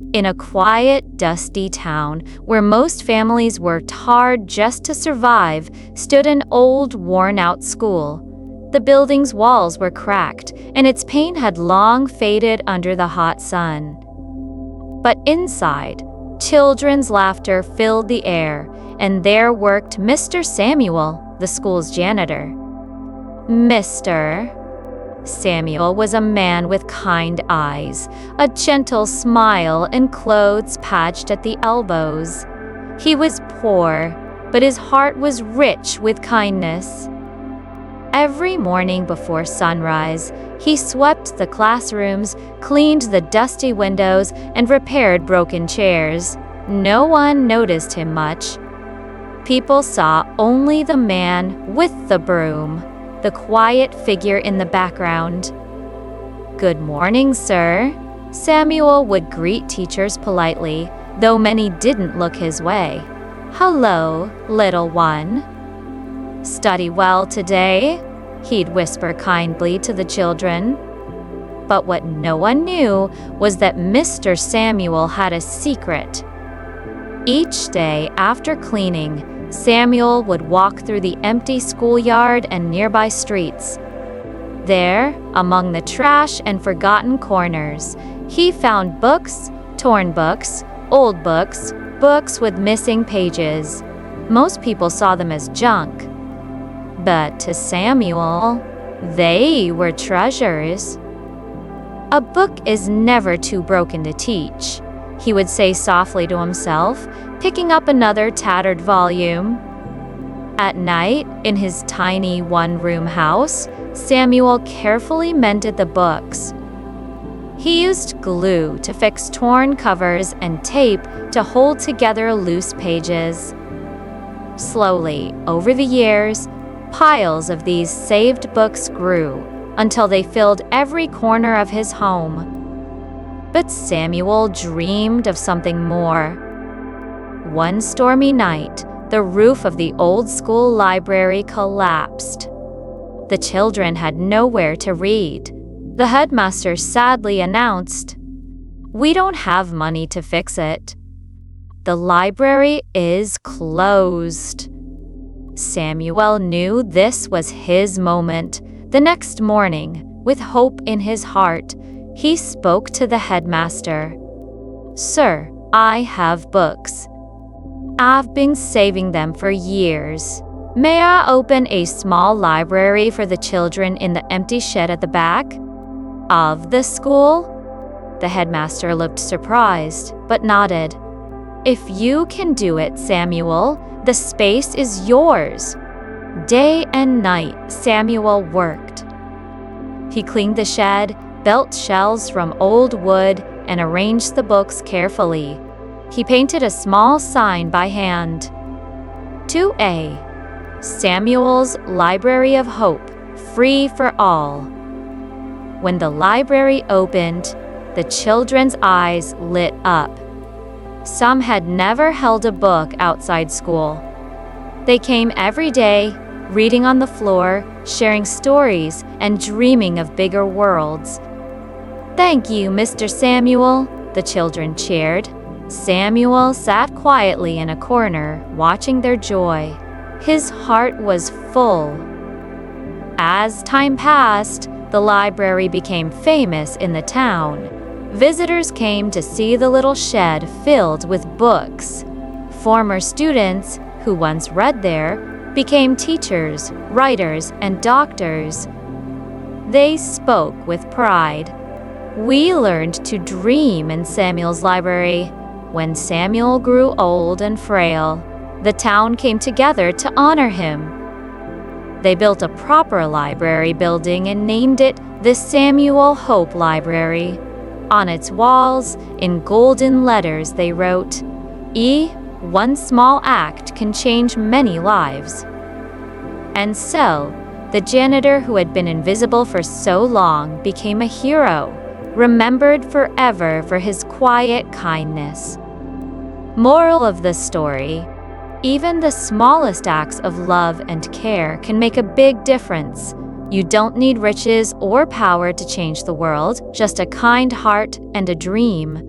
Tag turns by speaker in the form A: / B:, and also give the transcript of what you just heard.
A: In a quiet, dusty town where most families worked hard just to survive stood an old, worn-out school. The building's walls were cracked, and its paint had long faded under the hot sun. But inside, children's laughter filled the air, and there worked Mr. Samuel, the school's janitor. Mr. Samuel was a man with kind eyes, a gentle smile, and clothes patched at the elbows. He was poor, but his heart was rich with kindness. Every morning before sunrise, he swept the classrooms, cleaned the dusty windows, and repaired broken chairs. No one noticed him much. People saw only the man with the broom, the quiet figure in the background. "Good morning, sir." Samuel would greet teachers politely, though many didn't look his way. "Hello, little one. Study well today," he'd whisper kindly to the children. But what no one knew was that Mr. Samuel had a secret. Each day after cleaning, Samuel would walk through the empty schoolyard and nearby streets. There, among the trash and forgotten corners, he found books, torn books, old books, books with missing pages. Most people saw them as junk. But to Samuel, they were treasures. "A book is never too broken to teach," he would say softly to himself, picking up another tattered volume. At night, in his tiny one-room house, Samuel carefully mended the books. He used glue to fix torn covers and tape to hold together loose pages. Slowly, over the years, piles of these saved books grew until they filled every corner of his home. But Samuel dreamed of something more. One stormy night, the roof of the old school library collapsed. The children had nowhere to read. The headmaster sadly announced, "We don't have money to fix it. The library is closed." Samuel knew this was his moment. The next morning, with hope in his heart, he spoke to the headmaster. "Sir, I have books. I've been saving them for years. May I open a small library for the children in the empty shed at the back of the school?" The headmaster looked surprised, but nodded. "If you can do it, Samuel, the space is yours." Day and night, Samuel worked. He cleaned the shed, built shelves from old wood, and arranged the books carefully. He painted a small sign by hand. 2A. Samuel's Library of Hope, free for all. When the library opened, the children's eyes lit up. Some had never held a book outside school. They came every day, reading on the floor, sharing stories, and dreaming of bigger worlds. "Thank you, Mr. Samuel," the children cheered. Samuel sat quietly in a corner, watching their joy. His heart was full. As time passed, the library became famous in the town. Visitors came to see the little shed filled with books. Former students, who once read there, became teachers, writers, and doctors. They spoke with pride. "We learned to dream in Samuel's library." When Samuel grew old and frail, the town came together to honor him. They built a proper library building and named it the Samuel Hope Library. On its walls, in golden letters, they wrote, "One small act can change many lives." And so, the janitor who had been invisible for so long became a hero, remembered forever for his quiet kindness. Moral of the story: even the smallest acts of love and care can make a big difference. You don't need riches or power to change the world, just a kind heart and a dream.